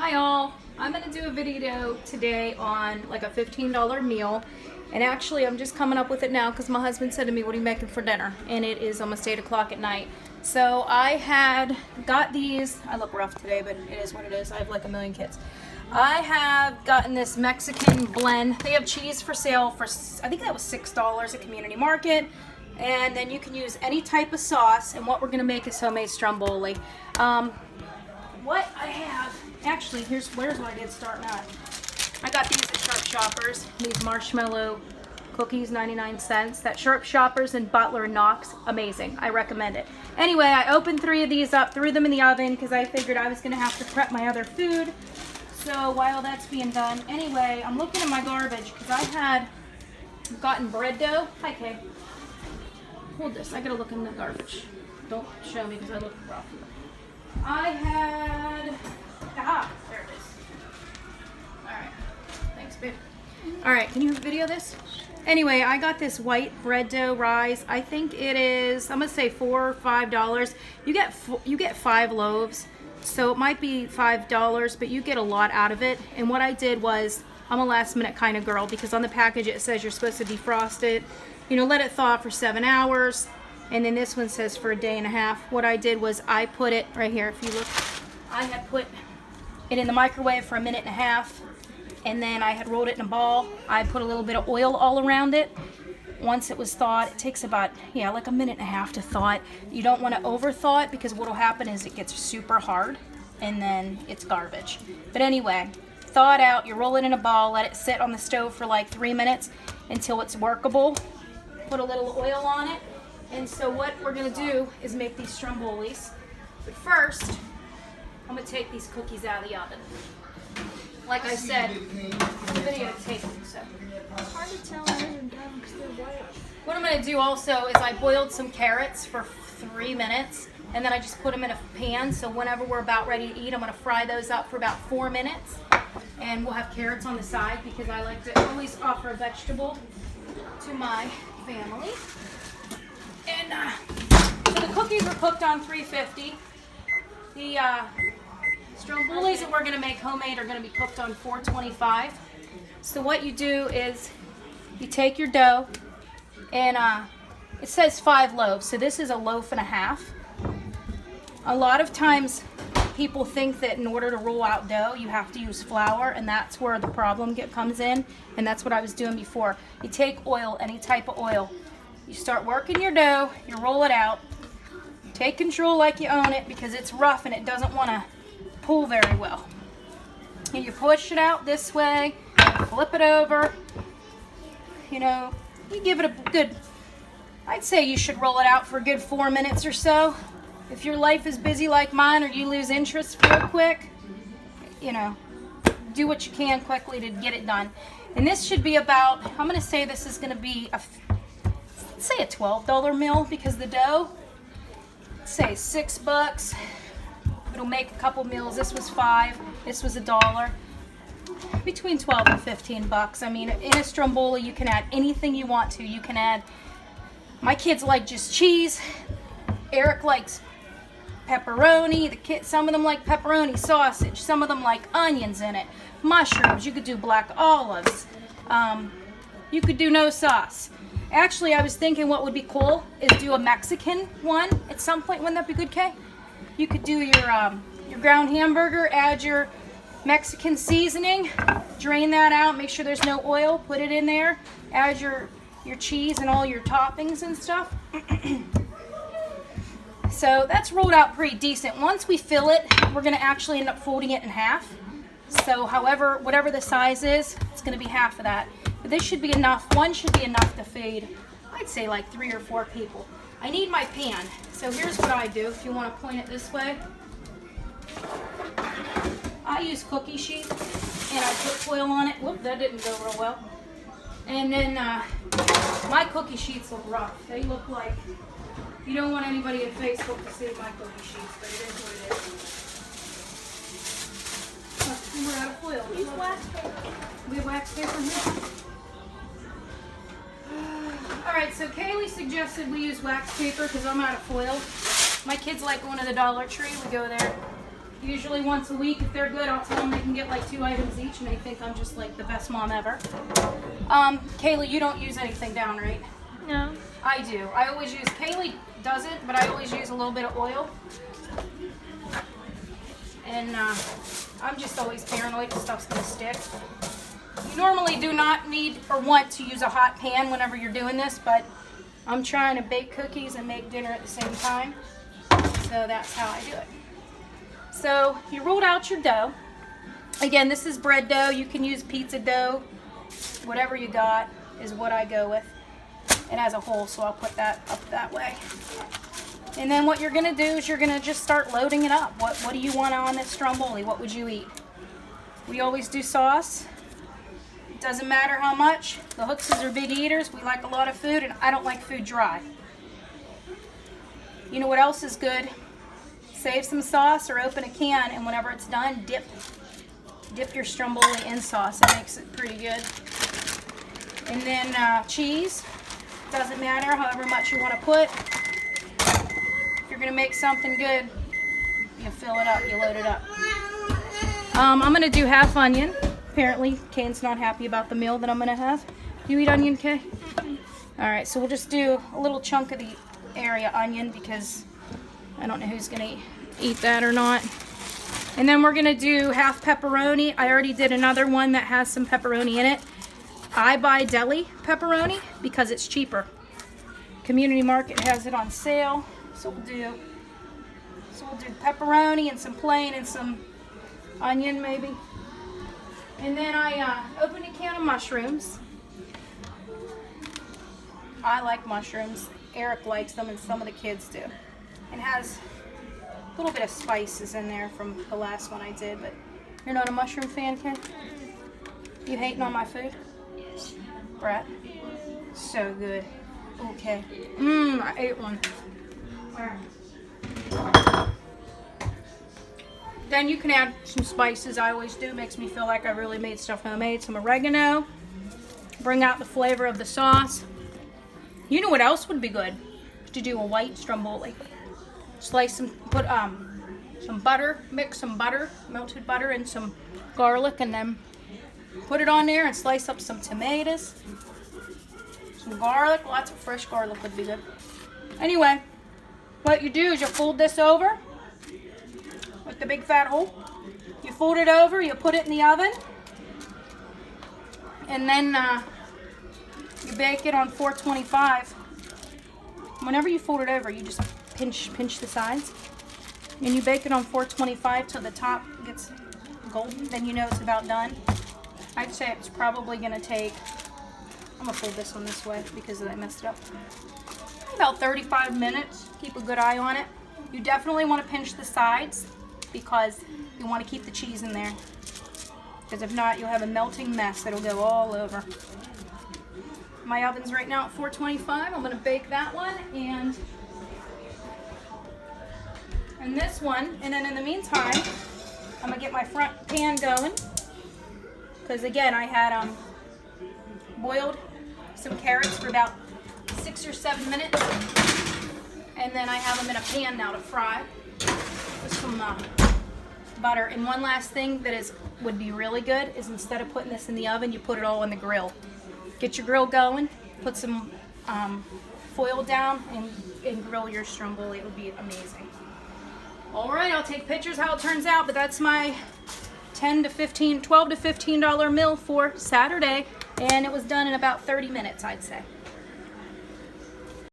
Hi all, I'm going to do a video today on like a $15 meal, and actually I'm just coming up with it now because my husband said to me, what are you making for dinner? And it is almost 8 o'clock at night. So I had got these, I look rough today but it is what it is, I have like a million kids. I have gotten this Mexican blend. They have cheese for sale for, I think that was $6 at Community Market. And then you can use any type of sauce, and what we're going to make is homemade stromboli. What I have, actually, where's where I did start now. I got these at Sharp Shoppers, these marshmallow cookies, 99 cents. That Sharp Shoppers and Butler and Knox, amazing. I recommend it. Anyway, I opened 3 of these up, threw them in the oven because I figured I was going to have to prep my other food. So while that's being done, anyway, I'm looking at my garbage because I had gotten bread dough. Hi, Kay. Hold this. I gotta look in the garbage. Don't show me because I look rough. I had, there it is. All right, thanks, babe. All right, can you video this? Anyway, I got this white bread dough rise. I think it is, I'm gonna say $4 or $5. You get 5 loaves, so it might be $5, but you get a lot out of it. And what I did was, I'm a last minute kind of girl because on the package it says you're supposed to defrost it. You know, let it thaw for 7 hours, and then this one says for a day and a half. What I did was I put it right here. If you look, I had put it in the microwave for a minute and a half, and then I had rolled it in a ball. I put a little bit of oil all around it. Once it was thawed, it takes about, like a minute and a half to thaw it. You don't want to over thaw it because what will happen is it gets super hard, and then it's garbage. But anyway, thaw it out, you roll it in a ball, let it sit on the stove for like 3 minutes until it's workable. Put a little oil on it, and so what we're going to do is make these strombolis. But first, I'm going to take these cookies out of the oven. Like I said, the video taping, so It's hard to tell when they're done because they're white. what I'm going to do also is I boiled some carrots for 3 minutes, and then I just put them in a pan, so whenever we're about ready to eat, I'm going to fry those up for about 4 minutes, and we'll have carrots on the side because I like to always offer a vegetable to my family. And so the cookies are cooked on 350. The strombolis that we're going to make homemade are going to be cooked on 425. So what you do is you take your dough, and it says 5 loaves, so this is a loaf and a half. A lot of times people think that in order to roll out dough you have to use flour, and that's where the problem comes in, and that's what I was doing before. You take oil, any type of oil, you start working your dough, you roll it out, take control like you own it because it's rough and it doesn't want to pull very well. And you push it out this way, flip it over, you give it a good, I'd say you should roll it out for a good 4 minutes or so. If your life is busy like mine or you lose interest real quick, do what you can quickly to get it done. And this should be about, I'm going to say this is going to be, let's say a $12 meal because the dough, let's say $6. It'll make a couple meals. This was $5. This was $1. Between 12 and 15 bucks. I mean, in a stromboli you can add anything you want to. You can add, my kids like just cheese. Eric likes pepperoni. Some of them like pepperoni sausage. Some of them like onions in it. Mushrooms. You could do black olives. You could do no sauce. Actually, I was thinking what would be cool is do a Mexican one at some point. Wouldn't that be good, Kay? You could do your ground hamburger, add your Mexican seasoning, drain that out, make sure there's no oil, put it in there, add your cheese and all your toppings and stuff. So that's rolled out pretty decent. Once we fill it, we're going to actually end up folding it in half. So whatever the size is, it's going to be half of that. But this should be enough. One should be enough to feed, I'd say like 3 or 4 people. I need my pan. So here's what I do, if you want to point it this way. I use cookie sheet, and I put foil on it. Whoop, that didn't go real well. And then my cookie sheets look rough. They look like, you don't want anybody at Facebook to see my cookie sheets, but it is what it is. We're out of foil. Use wax paper. We have wax paper here? Alright, so Kaylee suggested we use wax paper because I'm out of foil. My kids like going to the Dollar Tree. We go there. Usually once a week, if they're good, I'll tell them they can get like 2 items each, and they think I'm just like the best mom ever. Kaylee, you don't use anything down, right? No. I do. I always use, Kaylee doesn't, but I always use a little bit of oil. And I'm just always paranoid that stuff's gonna stick. You normally do not need or want to use a hot pan whenever you're doing this, but I'm trying to bake cookies and make dinner at the same time. So that's how I do it. So you rolled out your dough. Again, this is bread dough. You can use pizza dough. Whatever you got is what I go with. It has a hole, so I'll put that up that way. And then what you're gonna do is you're gonna just start loading it up. What do you want on this stromboli? What would you eat? We always do sauce. It doesn't matter how much. The Hookses are big eaters. We like a lot of food, and I don't like food dry. You know what else is good? Save some sauce or open a can, and whenever it's done, dip your stromboli in sauce. It makes it pretty good. And then cheese. Doesn't matter however much you want to put. If you're going to make something good, you fill it up, you load it up. I'm going to do half onion. Apparently, Kane's not happy about the meal that I'm going to have. Do you eat onion, Kay? Alright, so we'll just do a little chunk of the area onion because I don't know who's going to eat that or not. And then we're going to do half pepperoni. I already did another one that has some pepperoni in it. I buy deli pepperoni because it's cheaper. Community Market has it on sale. So we'll do pepperoni and some plain and some onion maybe. And then I opened a can of mushrooms. I like mushrooms. Eric likes them and some of the kids do. It has a little bit of spices in there from the last one I did, but you're not a mushroom fan, Ken? You hating on my food? Yes. Brett? So good. Okay. I ate one. Alright. Then you can add some spices. I always do. Makes me feel like I really made stuff homemade. Some oregano. Bring out the flavor of the sauce. You know what else would be good? To do a white stromboli. Slice some, put some butter, mix some butter, melted butter, and some garlic, and then put it on there and slice up some tomatoes, some garlic. Lots of fresh garlic would be good. Anyway, what you do is you fold this over with the big fat hole. You fold it over, you put it in the oven, and then you bake it on 425. Whenever you fold it over, you just pinch the sides, and you bake it on 425 till the top gets golden. Then you know it's about done. I'd say it's probably gonna take, I'm gonna fold this one this way because I messed it up, about 35 minutes. Keep a good eye on it. You definitely want to pinch the sides because you want to keep the cheese in there, because if not, you'll have a melting mess that'll go all over. My oven's right now at 425. I'm gonna bake that one and this one, and then in the meantime, I'm gonna get my front pan going, because again, I had boiled some carrots for about 6 or 7 minutes, and then I have them in a pan now to fry with some butter. And one last thing that would be really good is, instead of putting this in the oven, you put it all on the grill. Get your grill going, put some foil down, and grill your stromboli. It would be amazing. All right, I'll take pictures how it turns out, but that's my $12 to $15 meal for Saturday, and it was done in about 30 minutes, I'd say.